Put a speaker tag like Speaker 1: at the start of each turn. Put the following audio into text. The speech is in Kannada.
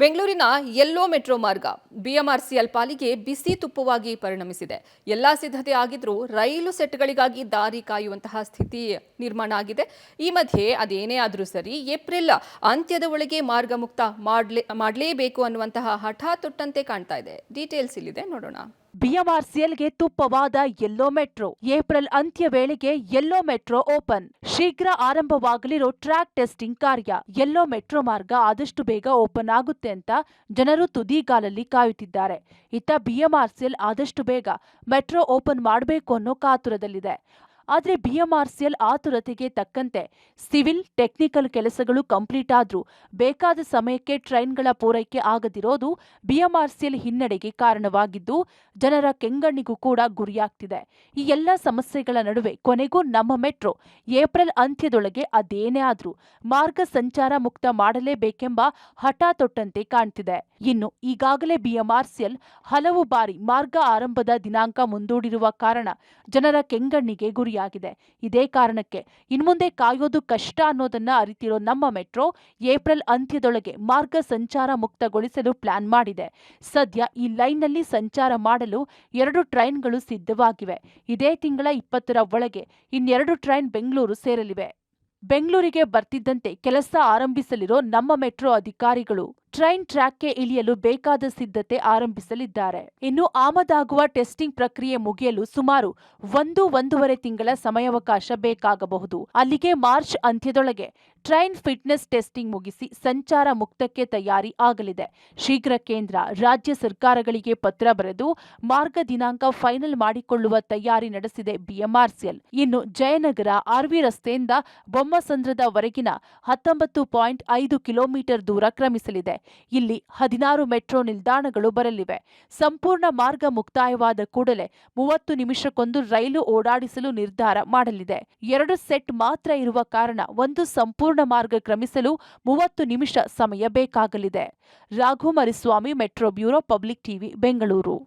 Speaker 1: ಬೆಂಗಳೂರಿನ ಯೆಲ್ಲೋ ಮೆಟ್ರೋ ಮಾರ್ಗ ಬಿಎಂಆರ್ಸಿಎಲ್ ಪಾಲಿಗೆ ಬಿಸಿ ತುಪ್ಪವಾಗಿ ಪರಿಣಮಿಸಿದೆ. ಎಲ್ಲಾ ಸಿದ್ಧತೆ ಆಗಿದ್ರೂ ರೈಲು ಸೆಟ್ಗಳಿಗಾಗಿ ದಾರಿ ಕಾಯುವಂತಹ ಸ್ಥಿತಿ ನಿರ್ಮಾಣ ಆಗಿದೆ. ಈ ಮಧ್ಯೆ ಅದೇನೇ ಆದರೂ ಸರಿ ಏಪ್ರಿಲ್ ಅಂತ್ಯದ ಒಳಗೆ ಮಾರ್ಗ ಮುಕ್ತ ಮಾಡಲೇಬೇಕು ಅನ್ನುವಂತಹ ಹಠ ತೊಟ್ಟಂತೆ ಕಾಣ್ತಾ ಇದೆ. ಡೀಟೇಲ್ಸ್ ಇಲ್ಲಿದೆ, ನೋಡೋಣ.
Speaker 2: ಬಿಎಂಆರ್ಸಿಎಲ್ಗೆ ತುಪ್ಪವಾದ ಯೆಲ್ಲೋ ಮೆಟ್ರೋ. ಏಪ್ರಿಲ್ ಅಂತ್ಯ ವೇಳೆಗೆ ಯೆಲ್ಲೋ ಮೆಟ್ರೋ ಓಪನ್. ಶೀಘ್ರ ಆರಂಭವಾಗಲಿರೋ ಟ್ರ್ಯಾಕ್ ಟೆಸ್ಟಿಂಗ್ ಕಾರ್ಯ. ಯೆಲ್ಲೋ ಮೆಟ್ರೋ ಮಾರ್ಗ ಆದಷ್ಟು ಬೇಗ ಓಪನ್ ಆಗುತ್ತೆ ಅಂತ ಜನರು ತುದಿಗಾಲಲ್ಲಿ ಕಾಯುತ್ತಿದ್ದಾರೆ. ಇತ್ತ ಬಿಎಂಆರ್ಸಿಎಲ್ ಆದಷ್ಟು ಬೇಗ ಮೆಟ್ರೋ ಓಪನ್ ಮಾಡಬೇಕು ಅನ್ನೋ ಕಾತುರದಲ್ಲಿದೆ. ಆದರೆ ಬಿಎಂಆರ್ಸಿಎಲ್ ಆತುರತೆಗೆ ತಕ್ಕಂತೆ ಸಿವಿಲ್ ಟೆಕ್ನಿಕಲ್ ಕೆಲಸಗಳು ಕಂಪ್ಲೀಟ್ ಆದ್ರೂ ಬೇಕಾದ ಸಮಯಕ್ಕೆ ಟ್ರೈನ್ಗಳ ಪೂರೈಕೆ ಆಗದಿರೋದು ಬಿಎಂಆರ್ಸಿಎಲ್ ಹಿನ್ನಡೆಗೆ ಕಾರಣವಾಗಿದ್ದು ಜನರ ಕೆಂಗಣ್ಣಿಗೂ ಕೂಡ ಗುರಿಯಾಗ್ತಿದೆ. ಈ ಎಲ್ಲ ಸಮಸ್ಯೆಗಳ ನಡುವೆ ಕೊನೆಗೂ ನಮ್ಮ ಮೆಟ್ರೋ ಏಪ್ರಿಲ್ ಅಂತ್ಯದೊಳಗೆ ಅದೇನೇ ಆದ್ರೂ ಮಾರ್ಗ ಸಂಚಾರ ಮುಕ್ತ ಮಾಡಲೇಬೇಕೆಂಬ ಹಠ ತೊಟ್ಟಂತೆ ಕಾಣ್ತಿದೆ. ಇನ್ನು ಈಗಾಗಲೇ ಬಿಎಂಆರ್ಸಿಎಲ್ ಹಲವು ಬಾರಿ ಮಾರ್ಗ ಆರಂಭದ ದಿನಾಂಕ ಮುಂದೂಡಿರುವ ಕಾರಣ ಜನರ ಕೆಂಗಣ್ಣಿಗೆ ಗುರಿಯಾಗಿದೆ. ಇದೇ ಕಾರಣಕ್ಕೆ ಇನ್ಮುಂದೆ ಕಾಯೋದು ಕಷ್ಟ ಅನ್ನೋದನ್ನ ಅರಿತಿರೋ ನಮ್ಮ ಮೆಟ್ರೋ ಏಪ್ರಿಲ್ ಅಂತ್ಯದೊಳಗೆ ಮಾರ್ಗ ಸಂಚಾರ ಮುಕ್ತಗೊಳಿಸಲು ಪ್ಲಾನ್ ಮಾಡಿದೆ. ಸದ್ಯ ಈ ಲೈನ್ನಲ್ಲಿ ಸಂಚಾರ ಮಾಡಲು 2 ಟ್ರೈನ್ಗಳು ಸಿದ್ಧವಾಗಿವೆ. ಇದೇ ತಿಂಗಳ 20ರ ಒಳಗೆ ಇನ್ನೆರಡು ಟ್ರೈನ್ ಬೆಂಗಳೂರು ಸೇರಲಿವೆ. ಬೆಂಗಳೂರಿಗೆ ಬರ್ತಿದ್ದಂತೆ ಕೆಲಸ ಆರಂಭಿಸಲಿರೋ ನಮ್ಮ ಮೆಟ್ರೋ ಅಧಿಕಾರಿಗಳು ಟ್ರೈನ್ ಟ್ರ್ಯಾಕ್ಗೆ ಇಳಿಯಲು ಬೇಕಾದ ಸಿದ್ಧತೆ ಆರಂಭಿಸಲಿದ್ದಾರೆ. ಇನ್ನು ಆಮದಾಗುವ ಟೆಸ್ಟಿಂಗ್ ಪ್ರಕ್ರಿಯೆ ಮುಗಿಯಲು ಸುಮಾರು 1-1.5 ತಿಂಗಳ ಸಮಯಾವಕಾಶ ಬೇಕಾಗಬಹುದು. ಅಲ್ಲಿಗೆ ಮಾರ್ಚ್ ಅಂತ್ಯದೊಳಗೆ ಟ್ರೈನ್ ಫಿಟ್ನೆಸ್ ಟೆಸ್ಟಿಂಗ್ ಮುಗಿಸಿ ಸಂಚಾರ ಮುಕ್ತಕ್ಕೆ ತಯಾರಿ ಆಗಲಿದೆ. ಶೀಘ್ರ ಕೇಂದ್ರ, ರಾಜ್ಯ ಸರ್ಕಾರಗಳಿಗೆ ಪತ್ರ ಬರೆದು ಮಾರ್ಗ ದಿನಾಂಕ ಫೈನಲ್ ಮಾಡಿಕೊಳ್ಳುವ ತಯಾರಿ ನಡೆಸಿದೆ ಬಿಎಂಆರ್ಸಿಎಲ್. ಇನ್ನು ಜಯನಗರ ಆರ್ವಿ ರಸ್ತೆಯಿಂದ ಬೊಮ್ಮಸಂದ್ರದವರೆಗಿನ 19.5 ಕಿಲೋಮೀಟರ್ ದೂರ ಕ್ರಮಿಸಲಿದೆ. ಇಲ್ಲಿ 16 ಮೆಟ್ರೋ ನಿಲ್ದಾಣಗಳು ಬರಲಿವೆ. ಸಂಪೂರ್ಣ ಮಾರ್ಗ ಮುಕ್ತಾಯವಾದ ಕೂಡಲೇ 30 ನಿಮಿಷಕ್ಕೊಂದು ರೈಲು ಓಡಾಡಿಸಲು ನಿರ್ಧಾರ ಮಾಡಲಿದೆ. 2 ಸೆಟ್ ಮಾತ್ರ ಇರುವ ಕಾರಣ ಒಂದು ಸಂಪೂರ್ಣ ಮಾರ್ಗ ಕ್ರಮಿಸಲು 30 ನಿಮಿಷ ಸಮಯ ಬೇಕಾಗಲಿದೆ. Raghu Mariswamy, metro bureau, public TV, Bengaluru.